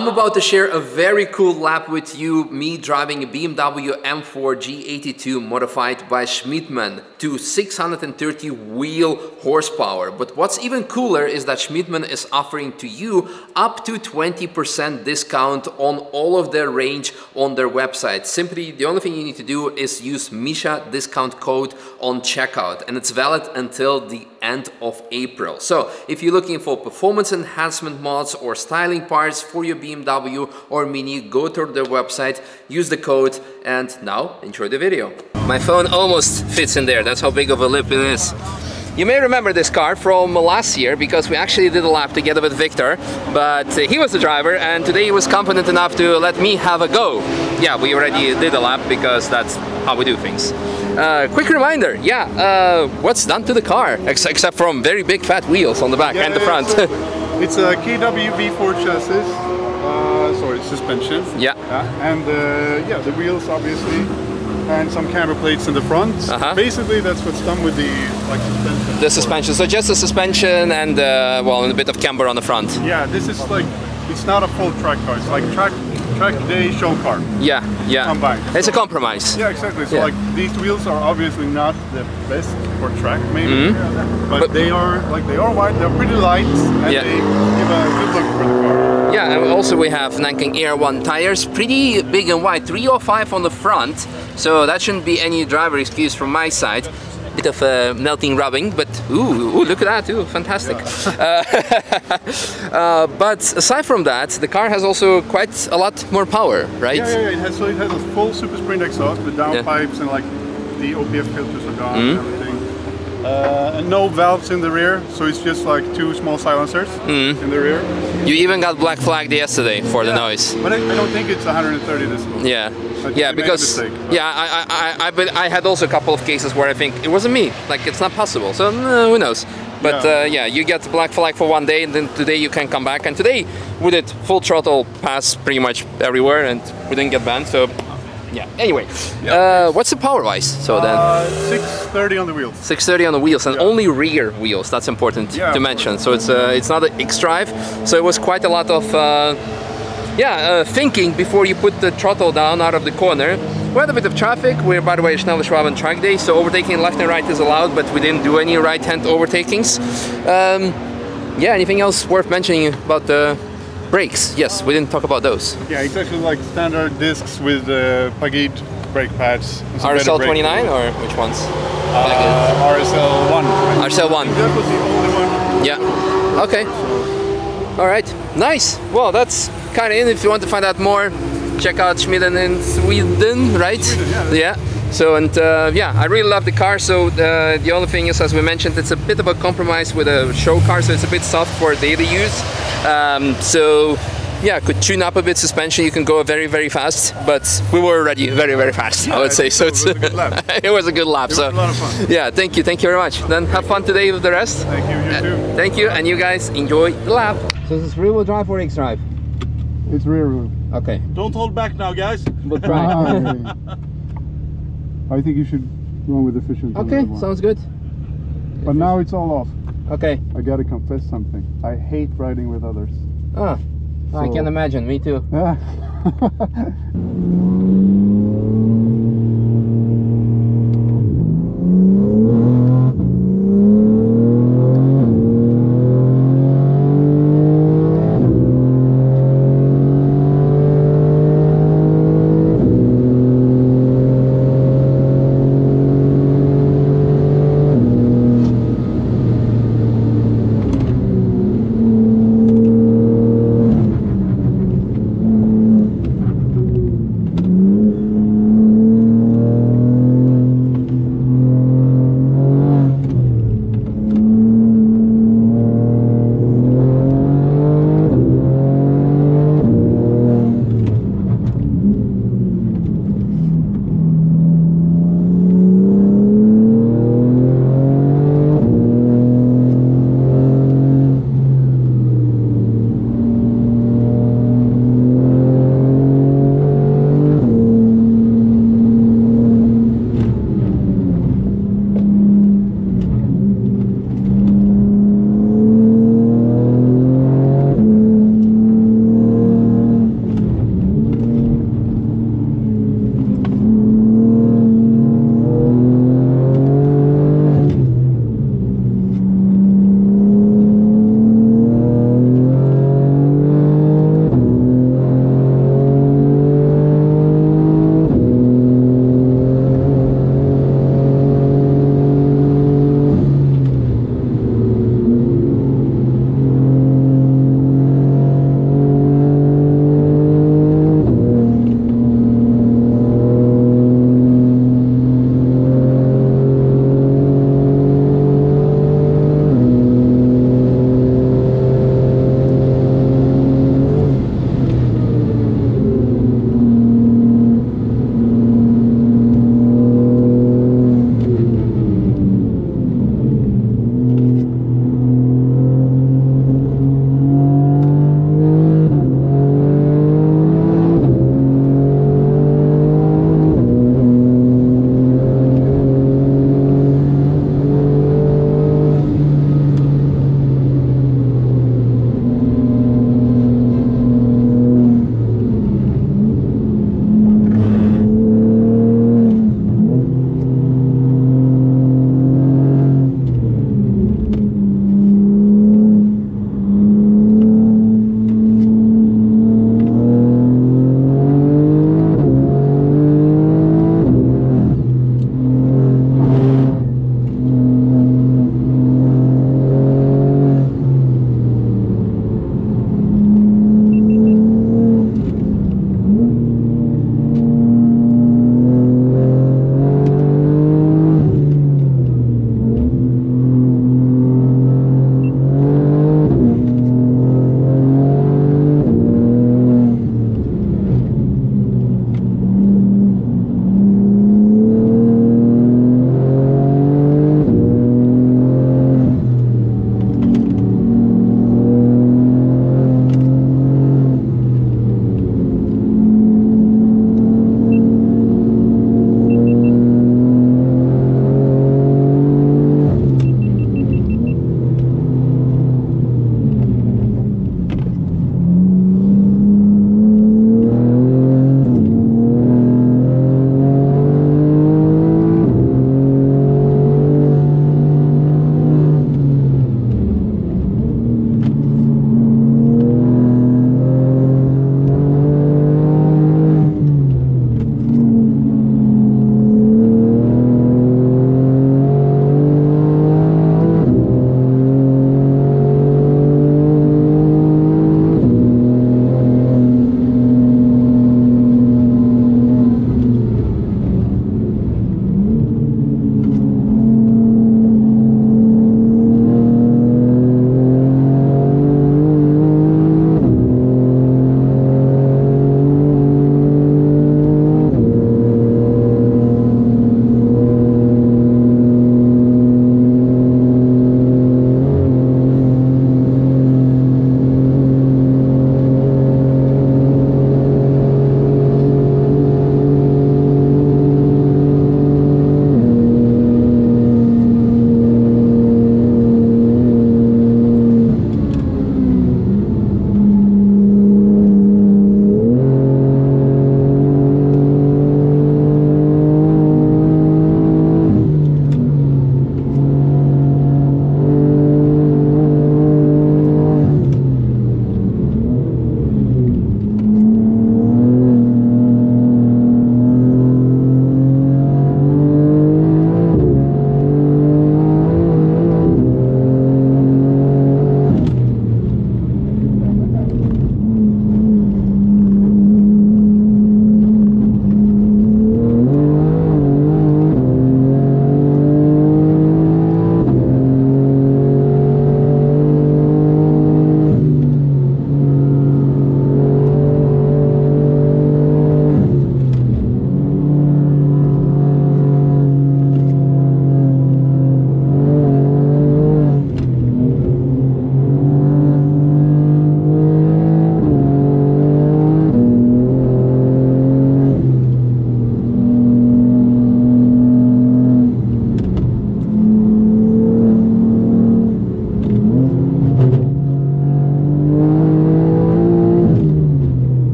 I'm about to share a very cool lap with you, me driving a BMW M4 G82 modified by Schmidtmann to 630 wheel horsepower. But what's even cooler is that Schmidtmann is offering to you up to 20% discount on all of their range on their website. Simply, the only thing you need to do is use Misha discount code on checkout, and it's valid until the end of April. So if you're looking for performance enhancement mods or styling parts for your BMW or Mini, go to their website, use the code, and now enjoy the video. My phone almost fits in there, that's how big of a lip it is. You may remember this car from last year because we actually did a lap together with Victor, but he was the driver and today he was confident enough to let me have a go. Yeah, we already did a lap because that's how we do things. Quick reminder, what's done to the car except from very big fat wheels on the back and the front. It's a KW V4 chassis, sorry, suspension. Yeah. And the wheels obviously, and some camber plates in the front. Basically, that's what's done with the suspension. The suspension, so just the suspension and well, and a bit of camber on the front. Yeah, this is like, it's not a full track car. It's like track day show car. Yeah, combined. It's a compromise. Yeah, exactly. So like these wheels are obviously not the best for track, maybe, but they are wide. They're pretty light, and they give a good look for the car. Yeah, and also we have Nanking Air 1 tires, pretty big and wide, 305 on the front, so that shouldn't be any driver excuse from my side. Bit of melting rubbing, but ooh, look at that too, fantastic. But aside from that, the car has also quite a lot more power, right? Yeah, it has a full Super Sprint exhaust with downpipes and like the OPF filters are gone and everything. And no valves in the rear, so it's just like two small silencers in the rear. You even got black flagged yesterday for the noise. But I don't think it's 130 decibels. Yeah, because I had also a couple of cases where I think it wasn't me, like it's not possible, so who knows. But you get black flag for one day and then today you can come back, and today we did full throttle pass pretty much everywhere and we didn't get banned, so yeah. Anyway, what's the power wise? So then 630 on the wheels. 630 on the wheels, and only rear wheels. That's important to mention. So it's not an X-Drive. So it was quite a lot of thinking before you put the throttle down out of the corner. We had a bit of traffic. We're, by the way, Schnelle Schwaben track day, so overtaking left and right is allowed, but we didn't do any right-hand overtakings. Anything else worth mentioning about the brakes? Yes, we didn't talk about those. Yeah, it's actually like standard discs with Pagid brake pads. RSL 29 or which ones? RSL 1. RSL 1. That was the only one. Yeah. Okay. All right. Nice. Well, that's kind of it. If you want to find out more, check out Schmidtmann in Sweden, right? Sweden, yeah. So, and I really love the car. So the only thing is, as we mentioned, it's a bit of a compromise with a show car, so it's a bit soft for daily use. Could tune up a bit suspension, you can go very, very fast, but we were already very, very fast, I would say. So it was a good lap. It was a good lap. It was a lot of fun. Yeah, thank you very much. Then have fun today with the rest. Thank you, you too. Thank you, and you guys enjoy the lap. So this is rear wheel drive or X-Drive? It's rear wheel. Okay. Don't hold back now, guys. We'll try. I think you should run with efficient. Okay, sounds good. But now it's all off. Okay. I gotta confess something. I hate riding with others. I can imagine, me too. Yeah.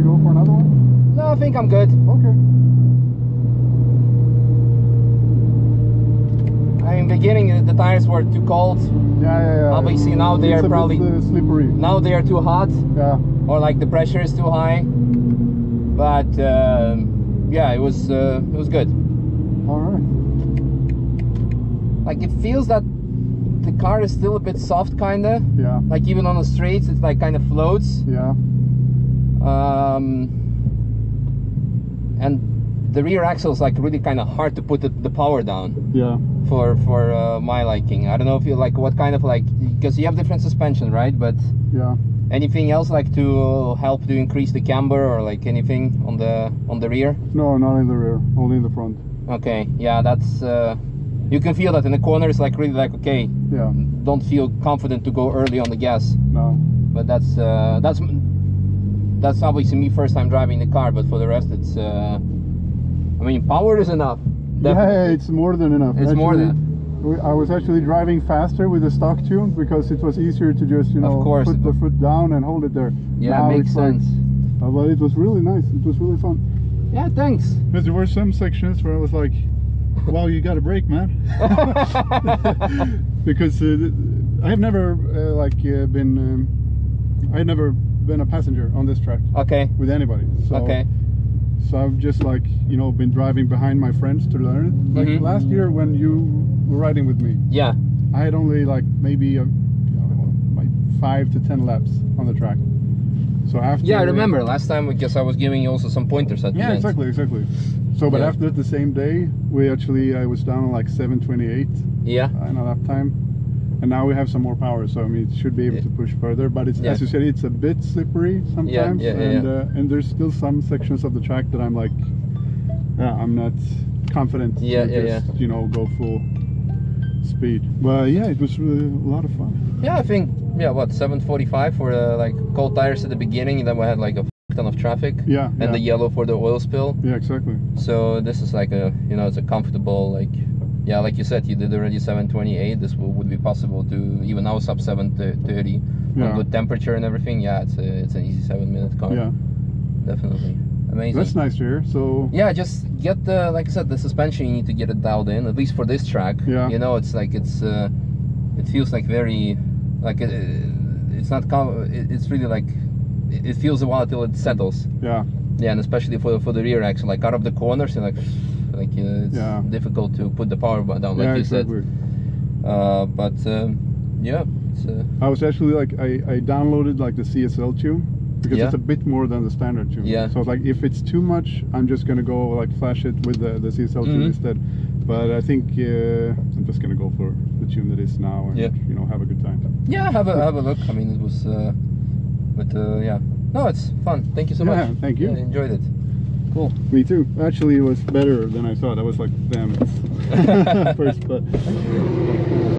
go for another one? No, I think I'm good. Okay. In the beginning, the tires were too cold. Yeah. Obviously, now they are probably slippery. now they are too hot. Yeah. Or like the pressure is too high. But yeah, it was good. All right. Like it feels that the car is still a bit soft, kinda. Yeah. Like even on the streets, it's like kind of floats. Yeah. And the rear axle is like really kind of hard to put the power down. Yeah. For my liking. I don't know if you like what kind of like, because you have different suspension, right? But Yeah. anything else like to help to increase the camber or like anything on the rear? No, not in the rear, only in the front. Okay, yeah, that's you can feel that in the corner. It's like really like, okay, Yeah. don't feel confident to go early on the gas. No. But that's obviously me first time driving the car, but for the rest it's I mean, power is enough. Yeah, it's more than enough. It's more than. I was actually driving faster with the stock tune because it was easier to just, you know, Of course. put the foot down and hold it there. Yeah, Now makes it's like- sense. but it was really nice. It was really fun. Yeah, thanks. Because there were some sections where I was like, wow, you got a brake, man. Because I have never I had never been a passenger on this track Okay. with anybody. So, Okay. So I've just like, you know, been driving behind my friends to learn it. Like Mhm. last year when you were riding with me, Yeah. I had only like maybe like 5 to 10 laps on the track. So after Yeah, I remember last time because I was giving you also some pointers at the Yeah, end. exactly. So, but Yeah. after the same day, I was down on like 7:28 Yeah. in a lap time, and now we have some more power. So I mean, it should be able to push further. But it's Yeah. as you said, it's a bit slippery sometimes, and there's still some sections of the track that I'm like, I'm not confident Yeah, to yeah, just you know go full speed. But yeah, it was really a lot of fun. Yeah, I think what 7:45 for the like cold tires at the beginning, and then we had like a ton of traffic. Yeah, And the yeah. yellow for the oil spill. Yeah, exactly. So this is like a it's a comfortable like like you said, you did already 7:28. This would be possible to even now sub 7:30 Yeah. on good temperature and everything. Yeah, it's an easy 7-minute car. Yeah, Definitely amazing. that's nice to hear. So Yeah, just get the, like I said, the suspension, you need to get it dialed in, at least for this track. Yeah. You know, it's like, it feels like very, like, it's not, it's really like, it feels a while till it settles. yeah, Yeah, and especially for the rear axle, like out of the corners, you're like it's Yeah. difficult to put the power down, like yeah, you exactly. said. But, yeah, it's, I was actually like I downloaded like the CSL tune because Yeah. it's a bit more than the standard tune. Yeah. So it's like if it's too much, I'm just gonna go like flash it with the CSL tune Mhm. instead. But I think I'm just gonna go for the tune that is now and Yeah. you know have a good time. yeah, have a look. I mean, it was, but yeah, no, it's fun. Thank you so much. Yeah, thank you. Yeah, enjoyed it. Cool. Me too. Actually, it was better than I thought. I was like, damn it, first, but.